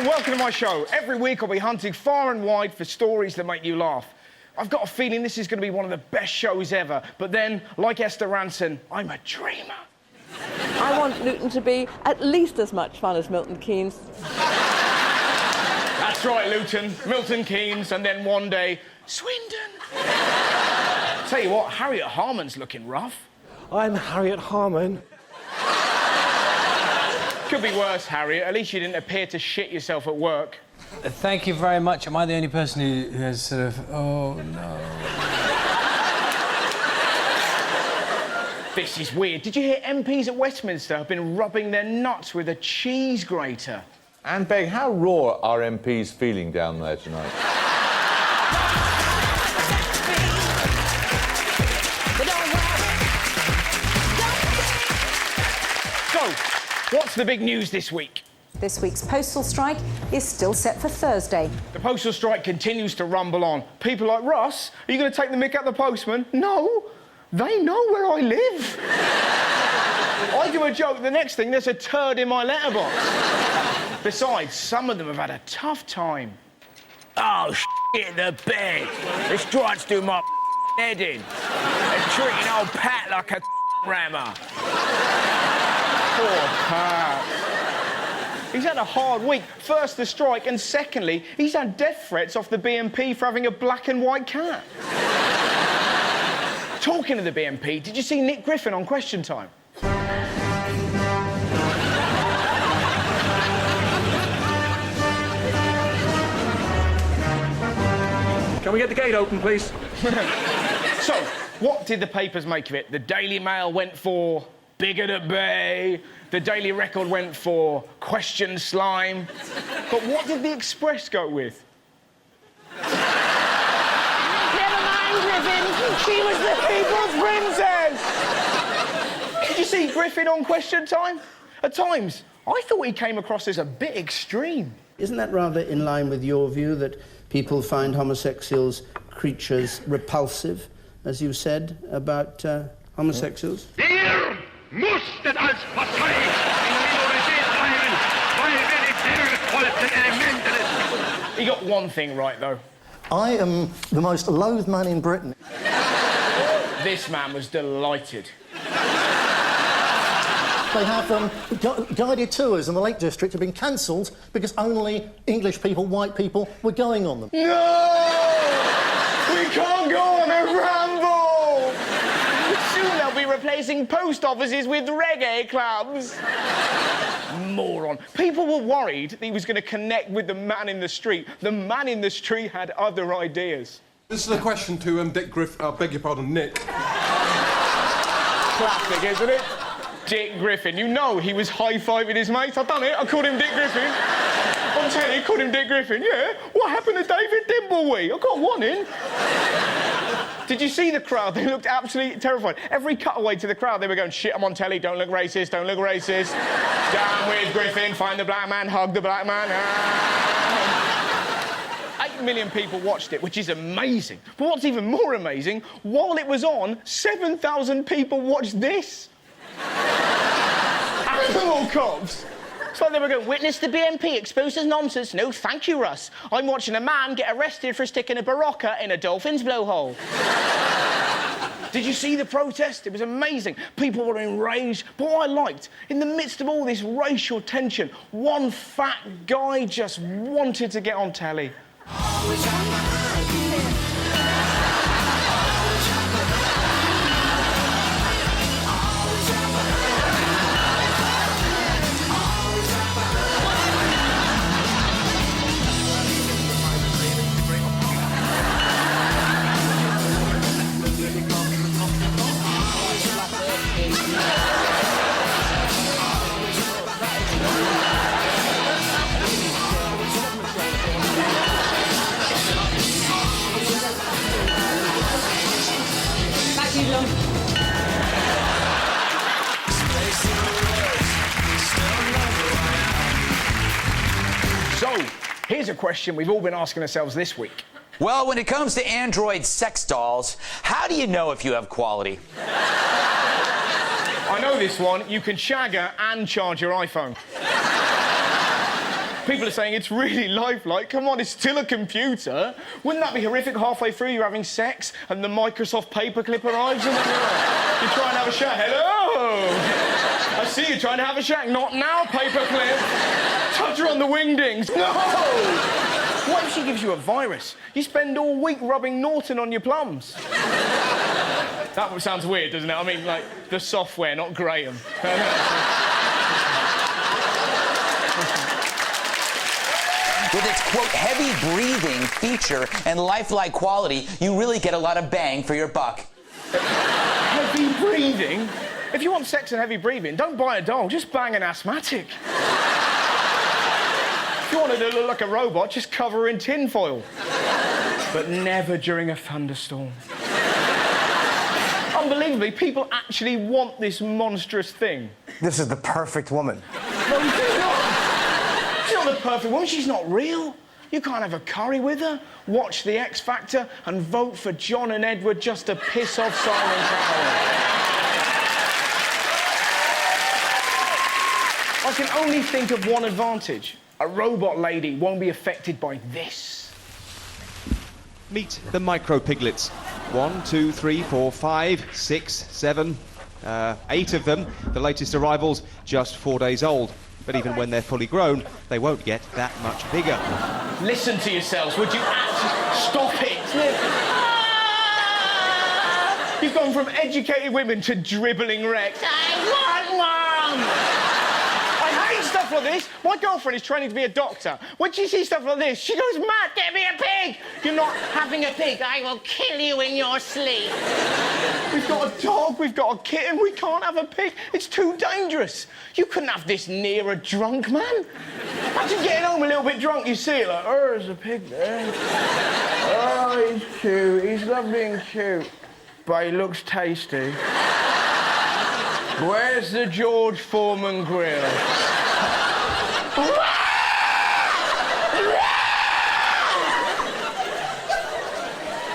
welcome to my show. Every week I'll be hunting far and wide for stories that make you laugh. I've got a feeling this is going to be one of the best shows ever, but then, like Esther Ranson, I'm a dreamer. I want Luton to be at least as much fun as Milton Keynes. That's right, Luton. Milton Keynes, and then one day, Swindon. Tell you what, Harriet Harman's looking rough. I'm Harriet Harman. Could be worse, Harriet. At least you didn't appear to shit yourself at work. Thank you very much. Am I the only person who has sort of... Oh, no. This is weird. Did you hear MPs at Westminster have been rubbing their nuts with a cheese grater? And Beg, how raw are MPs feeling down there tonight? So, what's the big news this week? This week's postal strike is still set for Thursday. The postal strike continues to rumble on. People like, Russ, are you going to take the mick at the postman? No, they know where I live. I do a joke, the next thing, there's a turd in my letterbox. Besides, some of them have had a tough time. Oh, shit, the bed. The strikes do my head in. They're treating old Pat like a rammer. Poor Pat. He's had a hard week. First, the strike, and secondly, he's had death threats off the BNP for having a black and white cat. Talking of the BNP, did you see Nick Griffin on Question Time? Can we get the gate open, please? So, what did the papers make of it? The Daily Mail went for Bigot at Bay. The Daily Record went for Question Slime. But what did the Express go with? Never mind, Griffin. She was the people's princess. Did you see Griffin on Question Time? At times, I thought he came across as a bit extreme. Isn't that rather in line with your view that people find homosexuals creatures repulsive, as you said about homosexuals? Wir mussten als Partei in der Minorität bleiben, weil wir die sinnvollsten Elemente des... He got one thing right, though. I am the most loathed man in Britain. This man was delighted. They have guided tours in the Lake District have been cancelled because only English people, white people, were going on them. No! We can't go on a ramble! Soon they'll be replacing post offices with reggae clubs. Moron. People were worried that he was going to connect with the man in the street. The man in the street had other ideas. This is a question to Dick Griffin. I beg your pardon, Nick. Classic, isn't it? Dick Griffin. You know he was high-fiving his mates. I've done it. I called him Dick Griffin. On telly, I called him Dick Griffin. Yeah. What happened to David Dimbleby? I got one in. Did you see the crowd? They looked absolutely terrified. Every cutaway to the crowd, they were going, shit, I'm on telly, don't look racist, don't look racist. Down with Griffin, find the black man, hug the black man. 8 million people watched it, which is amazing. But what's even more amazing, while it was on, 7,000 people watched this. Animal cops. It's like they were going, witness the BNP exposes nonsense. No, thank you, Russ. I'm watching a man get arrested for sticking a Barocca in a dolphin's blowhole. Did you see the protest? It was amazing. People were enraged. But what I liked, in the midst of all this racial tension, one fat guy just wanted to get on telly. So, here's a question we've all been asking ourselves this week. Well, when it comes to Android sex dolls, how do you know if you have quality? I know this one. You can shag her and charge your iPhone. People are saying it's really lifelike. Come on, it's still a computer. Wouldn't that be horrific? Halfway through, you're having sex and the Microsoft paperclip arrives and you're trying to have a shag. Hello! I see you trying to have a shag. Not now, paperclip. Touch her on the wingdings. No! What if she gives you a virus? You spend all week rubbing Norton on your plums. That sounds weird, doesn't it? I mean, like, the software, not Graham. With its, quote, heavy breathing feature and lifelike quality, you really get a lot of bang for your buck. Heavy breathing? If you want sex and heavy breathing, don't buy a doll, just bang an asthmatic. If you want her to look like a robot, just cover her in tinfoil. But never during a thunderstorm. Unbelievably, people actually want this monstrous thing. This is the perfect woman. No, she's not. She's not the perfect woman. She's not real. You can't have a curry with her, watch The X Factor, and vote for John and Edward just to piss off Simon Cowell. I can only think of one advantage. A robot lady won't be affected by this. Meet the micro piglets. 1, 2, 3, 4, 5, 6, 7, 8 of them. The latest arrivals just 4 days old. But even when they're fully grown, they won't get that much bigger. Listen to yourselves, would you actually stop it? You've gone from educated women to dribbling wrecks. I want Mum! I hate stuff like this. My girlfriend is training to be a doctor. When she sees stuff like this, she goes mad. Get me a pig! You're not having a pig. I will kill you in your sleep. We've got a dog, we've got a kitten, we can't have a pig. It's too dangerous. You couldn't have this near a drunk man. Imagine getting home a little bit drunk, you see it like, oh, there's a pig there. Oh, he's cute, he's lovely and cute. But he looks tasty. Where's the George Foreman grill?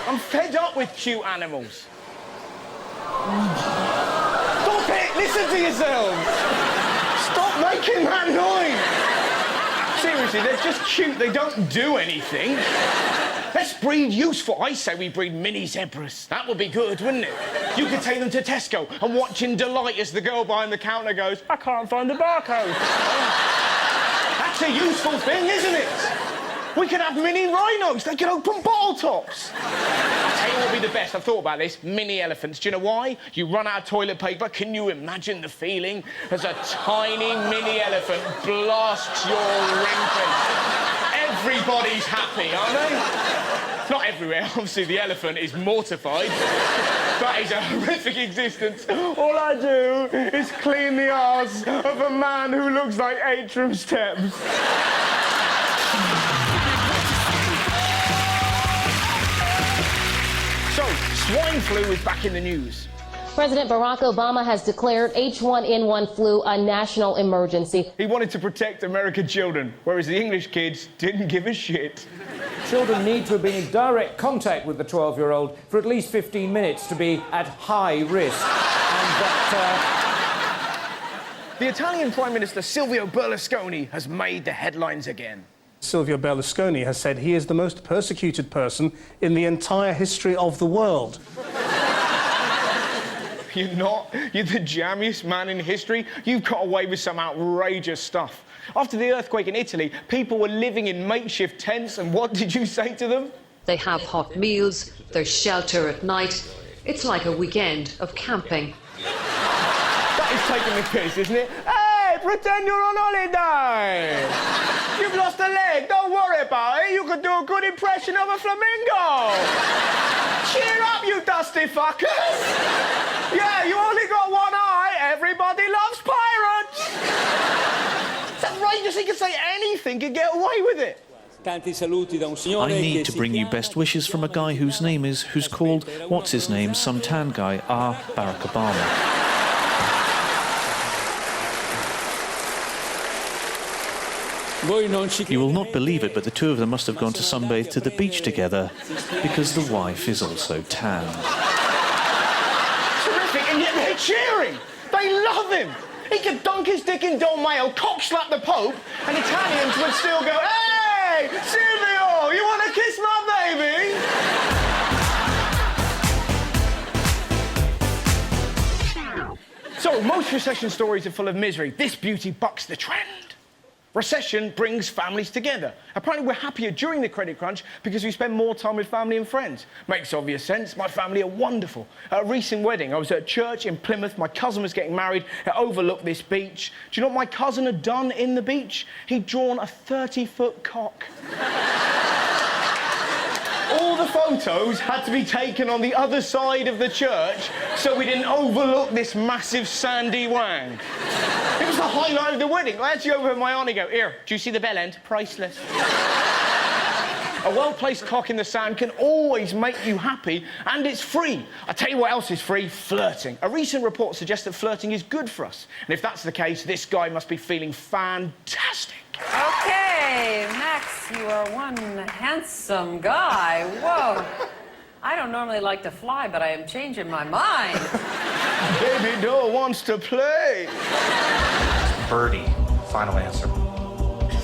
I'm fed up with cute animals. Stop it! Listen to yourselves! Stop making that noise! Seriously, they're just cute. They don't do anything. Let's breed useful. I say we breed mini zebras. That would be good, wouldn't it? You could take them to Tesco and watch in delight as the girl behind the counter goes, I can't find the barcode. That's a useful thing, isn't it? We could have mini rhinos. They could open bottle tops. I'll tell you what would be the best. I've thought about this. Mini elephants. Do you know why? You run out of toilet paper. Can you imagine the feeling as a tiny mini elephant blasts your ring? Everybody's happy, aren't they? Not everywhere. Obviously, the elephant is mortified. That is a horrific existence. All I do is clean the arse of a man who looks like Atrium Steps. So, swine flu is back in the news. President Barack Obama has declared H1N1 flu a national emergency. He wanted to protect American children, whereas the English kids didn't give a shit. Children need to have been in direct contact with the 12-year-old for at least 15 minutes to be at high risk. And The Italian Prime Minister Silvio Berlusconi has made the headlines again. Silvio Berlusconi has said he is the most persecuted person in the entire history of the world. You're not. You're the jammiest man in history. You've got away with some outrageous stuff. After the earthquake in Italy, people were living in makeshift tents, and what did you say to them? They have hot meals, there's shelter at night. It's like a weekend of camping. That is taking the piss, isn't it? Hey, pretend you're on holiday! You've lost a leg, don't worry about it. You could do a good impression of a flamingo! Cheer up, you dusty fuckers! Yeah, you only got one eye. Everybody loves pirates! It's outrageous. He can say anything and get away with it. I need to bring you best wishes from a guy who's called, what's his name, some tan guy, Barack Obama. You will not believe it, but the two of them must have gone to sunbathe to the beach together because the wife is also tan. Terrific, and yet they're cheering. They love him. He could dunk his dick in Dom Mayo, cock-slap the Pope, and Italians would still go, "Hey, Silvio, you want to kiss my baby?" So, most recession stories are full of misery. This beauty bucks the trend. Recession brings families together. Apparently, we're happier during the credit crunch because we spend more time with family and friends. Makes obvious sense. My family are wonderful. At a recent wedding, I was at a church in Plymouth. My cousin was getting married. It overlooked this beach. Do you know what my cousin had done in the beach? He'd drawn a 30-foot cock. All the photos had to be taken on the other side of the church so we didn't overlook this massive sandy wang. It was the highlight of the wedding. I actually overheard my auntie go, "Here, do you see the bell end? Priceless." A well-placed cock in the sand can always make you happy, and it's free. I tell you what else is free, flirting. A recent report suggests that flirting is good for us. And if that's the case, this guy must be feeling fantastic. Okay, Max, you are one handsome guy. Whoa. I don't normally like to fly, but I am changing my mind. Baby doll wants to play. Birdie. Final answer.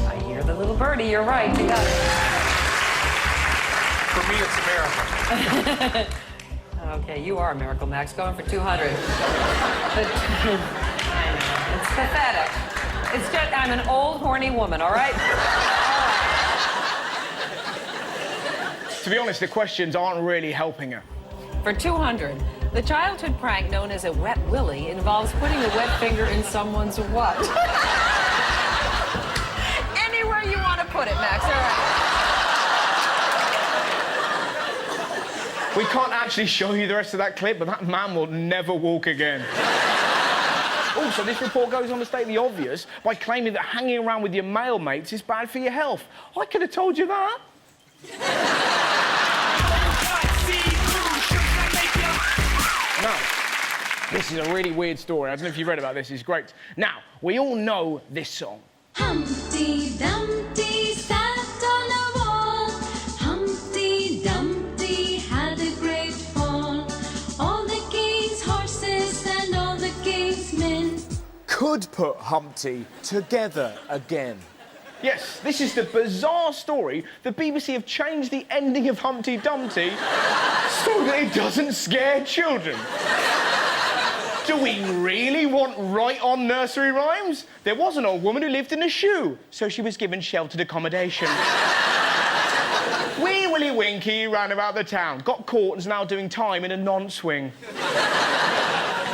I hear the little birdie. You're right. You got it. For me, it's a miracle. Okay, you are a miracle, Max. Going for 200. But, I know. It's pathetic. It's just, I'm an old, horny woman, all right? To be honest, the questions aren't really helping her. For 200, the childhood prank known as a wet willy involves putting a wet finger in someone's what? Anywhere you want to put it, Max, all right. We can't actually show you the rest of that clip, but that man will never walk again. Also, this report goes on to state the obvious by claiming that hanging around with your male mates is bad for your health. I could have told you that. Now, this is a really weird story. I don't know if you've read about this. It's great. Now, we all know this song. Humpty Dumpty sat on a wall. Humpty Dumpty had a great fall. All the king's horses and all the king's men could put Humpty together again. Yes, this is the bizarre story. The BBC have changed the ending of Humpty Dumpty so that it doesn't scare children. Do we really want right-on nursery rhymes? There was an old woman who lived in a shoe, so she was given sheltered accommodation. Wee Willie Winky ran about the town, got caught and's now doing time in a non-swing.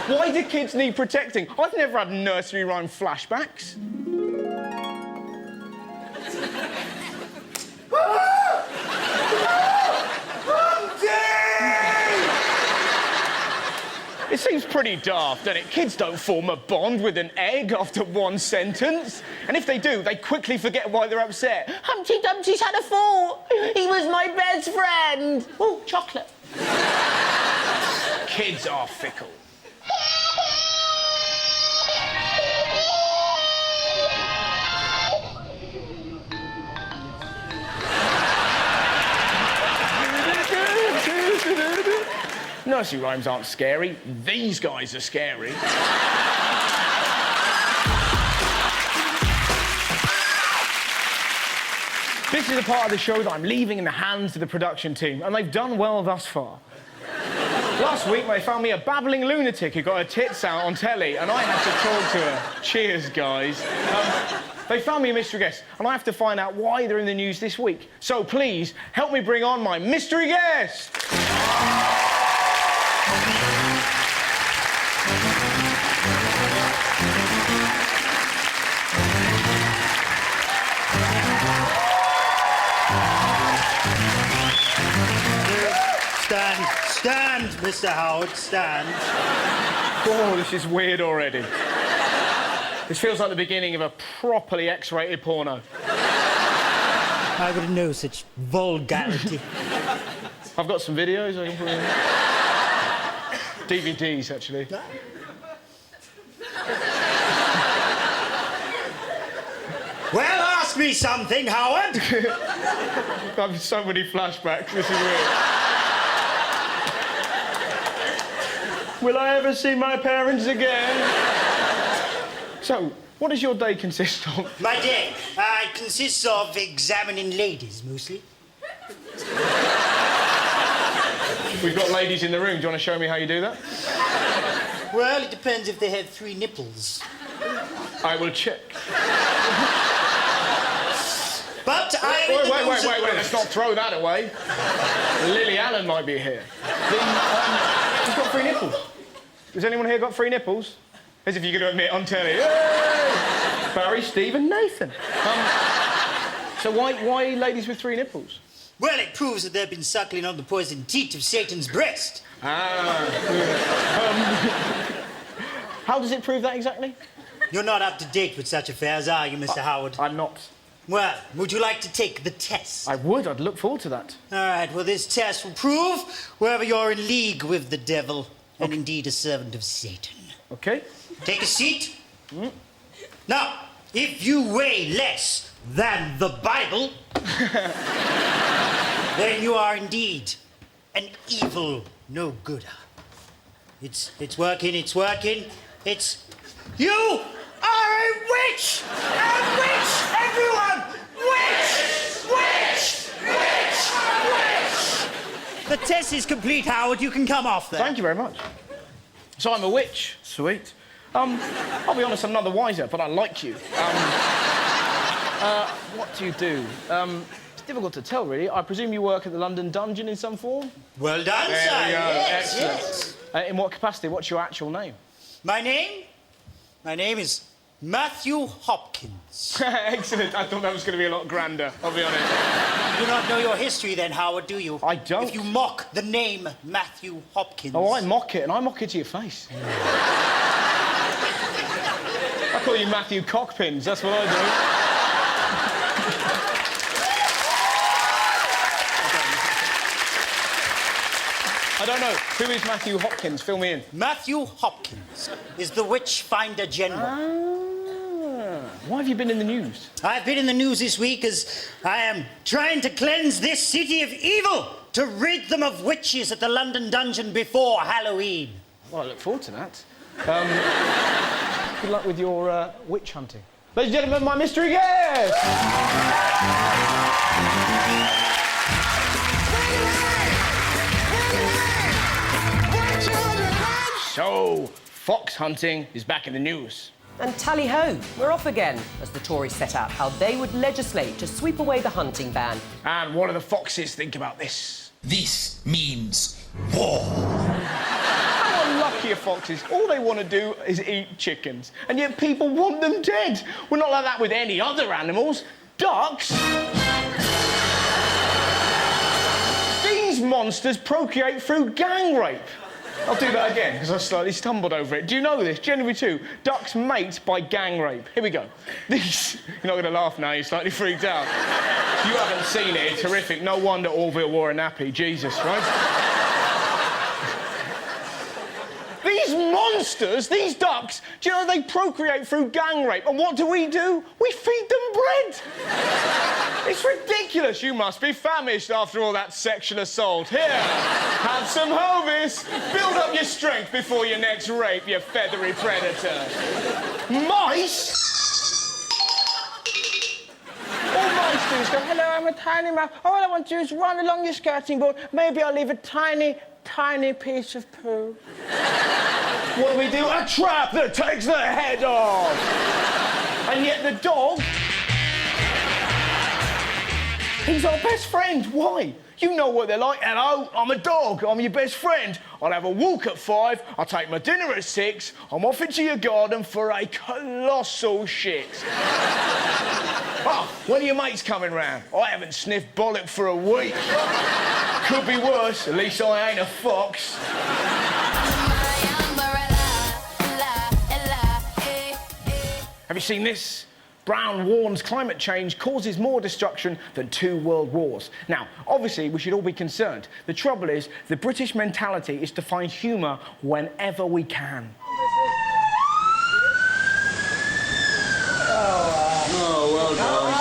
Why do kids need protecting? I've never had nursery rhyme flashbacks. It seems pretty daft, doesn't it? Kids don't form a bond with an egg after one sentence. And if they do, they quickly forget why they're upset. Humpty Dumpty's had a fall. He was my best friend. Oh, chocolate. Kids are fickle. Nursery rhymes aren't scary. These guys are scary. This is a part of the show that I'm leaving in the hands of the production team, and they've done well thus far. Last week, they found me a babbling lunatic who got her tits out on telly, and I had to talk to her. Cheers, guys. They found me a mystery guest, and I have to find out why they're in the news this week. So please, help me bring on my mystery guest! Stand, Mr. Howard, stand. Oh, this is weird already. This feels like the beginning of a properly X-rated porno. I would know such vulgarity. I've got some videos I can put in. DVDs, actually. Well, ask me something, Howard. I have so many flashbacks. This is weird. Will I ever see my parents again? So, what does your day consist of? My day consists of examining ladies, mostly. We've got ladies in the room. Do you want to show me how you do that? Well, it depends if they have 3 nipples. I will check. But Wait, let's not throw that away. Lily Allen might be here. He's got 3 nipples. Has anyone here got 3 nipples? As if you're going to admit on telly. Yay! Barry, Steve and Nathan. So why ladies with 3 nipples? Well, it proves that they've been suckling on the poisoned teat of Satan's breast. How does it prove that exactly? You're not up to date with such affairs, are you, Mr. Howard? I'm not. Well, would you like to take the test? I would. I'd look forward to that. All right, well, this test will prove whether you're in league with the devil and indeed a servant of Satan. OK. Take a seat. Now, if you weigh less than the Bible, then you are indeed an evil no-gooder. It's working, it's working. You are a witch! A witch, everyone! Witch! Witch! Witch! Witch! The test is complete, Howard. You can come off there. Thank you very much. So I'm a witch. Sweet. I'll be honest, I'm none the wiser, but I like you. What do you do? It's difficult to tell, really. I presume you work at the London Dungeon in some form? Well done, there sir. We go. Yes, Excellent. yes. In what capacity? What's your actual name? My name? My name is Matthew Hopkins. Excellent. I thought that was going to be a lot grander, I'll be honest. You do not know your history, then, Howard, do you? I don't. If you mock the name Matthew Hopkins... Oh, I mock it, and I mock it to your face. I call you Matthew Cockpins, that's what I do. I don't know. Who is Matthew Hopkins? Fill me in. Matthew Hopkins is the Witch Finder General. Why have you been in the news? I've been in the news this week as I am trying to cleanse this city of evil to rid them of witches at the London Dungeon before Halloween. Well, I look forward to that. Good luck with your witch hunting. Ladies and gentlemen, my mystery guest! So, fox hunting is back in the news. And tally-ho, we're off again, as the Tories set out how they would legislate to sweep away the hunting ban. And what do the foxes think about this? This means war. How unlucky are foxes? All they want to do is eat chickens, and yet people want them dead. We're not like that with any other animals. Ducks? These monsters procreate through gang rape. I'll do that again, because I slightly stumbled over it. Do you know this? January 2, ducks mate by gang rape. Here we go. These... You're not going to laugh now, you're slightly freaked out. You haven't seen it, it's horrific. No wonder Orville wore a nappy. Jesus, right? These monsters, these ducks, do you know they procreate through gang rape? And what do? We feed them bread! It's ridiculous. You must be famished after all that sexual assault. Here, have some Hovis. Build up your strength before your next rape, you feathery predator. Mice? All mice do is go, hello, I'm a tiny mouse. All I want to do is run along your skirting board. Maybe I'll leave a tiny piece of poo. What do we do? A trap that takes the head off! And yet the dog... He's our best friend. Why? You know what they're like. Hello, I'm a dog. I'm your best friend. I'll have a walk at 5. I'll take my dinner at 6. I'm off into your garden for a colossal shit. Oh, when are your mates coming round? I haven't sniffed bollock for a week. Could be worse. At least I ain't a fox. Have you seen this? Brown warns climate change causes more destruction than 2 world wars. Now, obviously, we should all be concerned. The trouble is, the British mentality is to find humour whenever we can. Oh, well done.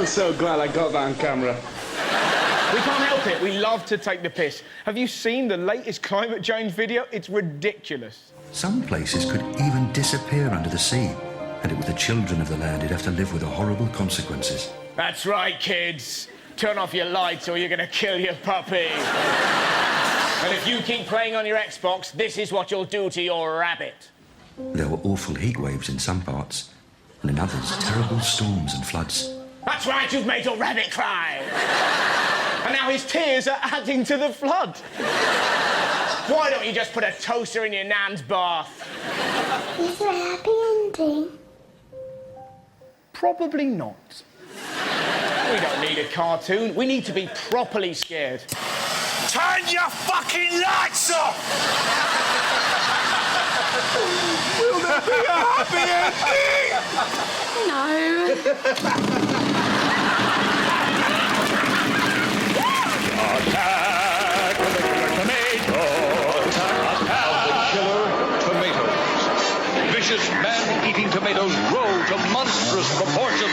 I'm so glad I got that on camera. We can't help it. We love to take the piss. Have you seen the latest climate change video? It's ridiculous. Some places could even disappear under the sea, and it was the children of the land who'd have to live with the horrible consequences. That's right, kids. Turn off your lights or you're going to kill your puppy. And if you keep playing on your Xbox, this is what you'll do to your rabbit. There were awful heat waves in some parts, and in others, terrible storms and floods. That's right, you've made your rabbit cry. And now his tears are adding to the flood. Why don't you just put a toaster in your nan's bath? Is there a happy ending? Probably not. We don't need a cartoon. We need to be properly scared. Turn your fucking lights off! Will there be a happy ending? No. Attack of the killer tomatoes! Attack of the killer tomatoes! Vicious man-eating tomatoes grow to monstrous proportions.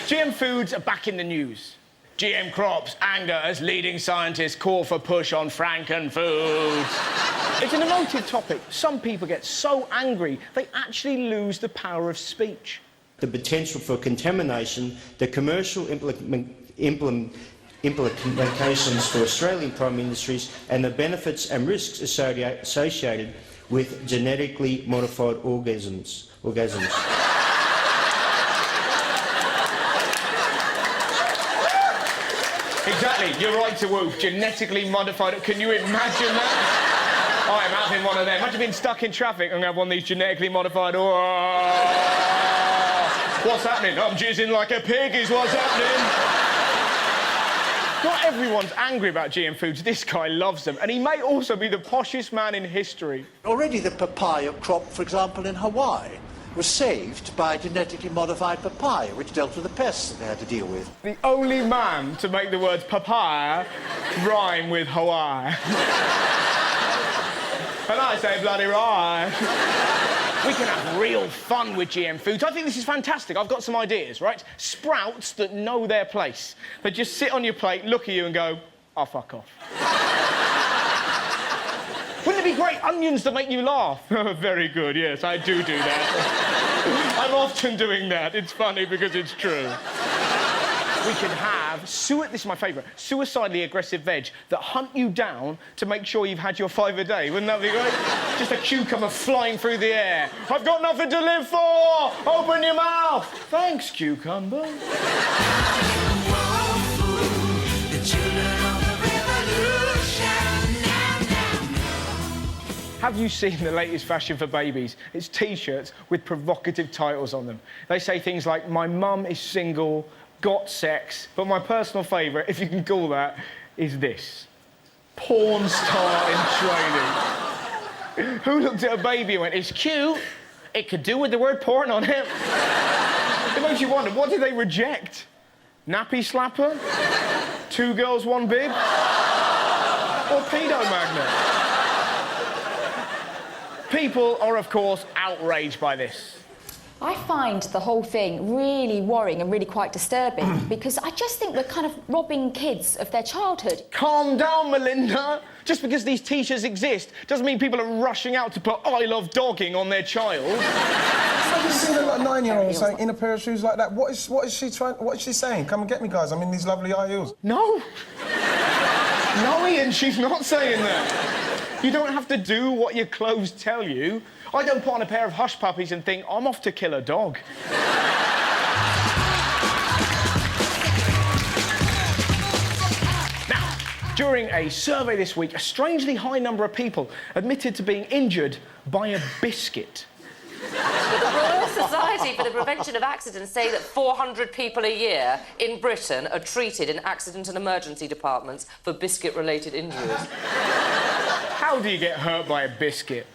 GM foods are back in the news. GM crops anger as leading scientists call for push on Frankenfoods. It's an emotive topic. Some people get so angry they actually lose the power of speech. The potential for contamination, the commercial implications for Australian prime industries, and the benefits and risks associated with genetically modified organisms. Exactly, you're right to whoop. Genetically modified. Can you imagine that? I'm having one of them. Imagine being stuck in traffic and have one of these genetically modified. Oh, what's happening? I'm jizzing like a pig is what's happening. Not everyone's angry about GM foods. This guy loves them. And he may also be the poshest man in history. Already the papaya crop, for example, in Hawaii, was saved by genetically modified papaya, which dealt with the pests that they had to deal with. The only man to make the words papaya rhyme with Hawaii. And I say bloody right. We can have real fun with GM foods. I think this is fantastic. I've got some ideas, right? Sprouts that know their place. They just sit on your plate, look at you and go, oh, fuck off. Wouldn't it be great? Onions that make you laugh. Very good, yes, I do that. I'm often doing that. It's funny because it's true. We can have, this is my favourite, suicidally aggressive veg that hunt you down to make sure you've had your 5 a day. Wouldn't that be great? Just a cucumber flying through the air. I've got nothing to live for! Open your mouth! Thanks, cucumber. Have you seen the latest fashion for babies? It's T-shirts with provocative titles on them. They say things like, my mum is single, got sex, but my personal favourite, if you can call that, is this. Porn star in training. Who looked at a baby and went, it's cute, it could do with the word porn on it. It makes you wonder, what did they reject? Nappy slapper? 2 girls, 1 bib? Or pedo magnet? People are, of course, outraged by this. I find the whole thing really worrying and really quite disturbing because I just think we're kind of robbing kids of their childhood. Calm down, Melinda. Just because these T-shirts exist doesn't mean people are rushing out to put I love dogging on their child. Have you seen a 9-year-old saying in a pair of shoes like that? What is she saying? Come and get me, guys. I'm in these lovely high heels. No. No, Ian, she's not saying that. You don't have to do what your clothes tell you. I don't put on a pair of hush puppies and think, I'm off to kill a dog. Now, during a survey this week, a strangely high number of people admitted to being injured by a biscuit. The Royal Society for the Prevention of Accidents say that 400 people a year in Britain are treated in accident and emergency departments for biscuit-related injuries. How do you get hurt by a biscuit?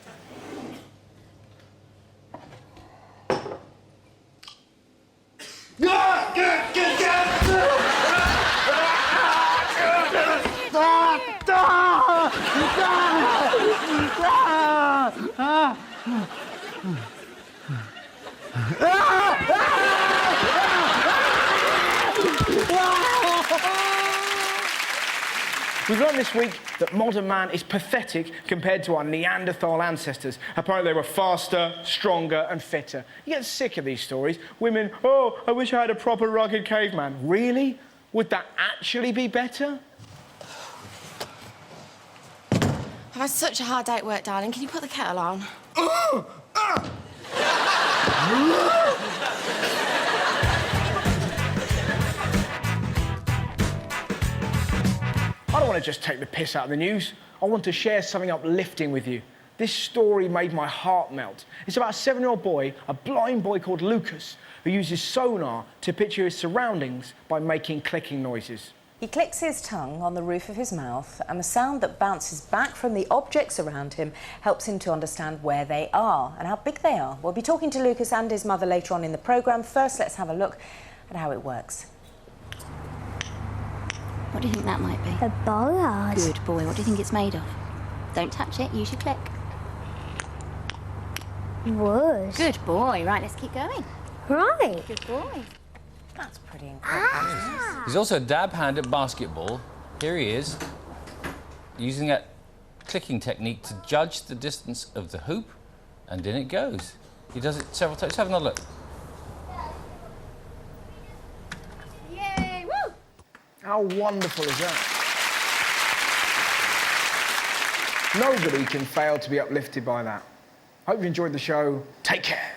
We've learned this week that modern man is pathetic compared to our Neanderthal ancestors. Apparently they were faster, stronger and fitter. You get sick of these stories. Women, oh, I wish I had a proper rugged caveman. Really? Would that actually be better? I've had such a hard day at work, darling. Can you put the kettle on? I don't want to just take the piss out of the news. I want to share something uplifting with you. This story made my heart melt. It's about a 7-year-old boy, a blind boy called Lucas, who uses sonar to picture his surroundings by making clicking noises. He clicks his tongue on the roof of his mouth, and the sound that bounces back from the objects around him helps him to understand where they are and how big they are. We'll be talking to Lucas and his mother later on in the programme. First, let's have a look at how it works. What do you think that might be? A bollard. Good boy. What do you think it's made of? Don't touch it. Use your click. Wood. Good boy. Right, let's keep going. Right. Good boy. That's pretty incredible. He's also a dab hand at basketball. Here he is, using that clicking technique to judge the distance of the hoop, and in it goes. He does it several times. Let's have another look. Yay! Woo! How wonderful is that? Nobody can fail to be uplifted by that. Hope you enjoyed the show. Take care.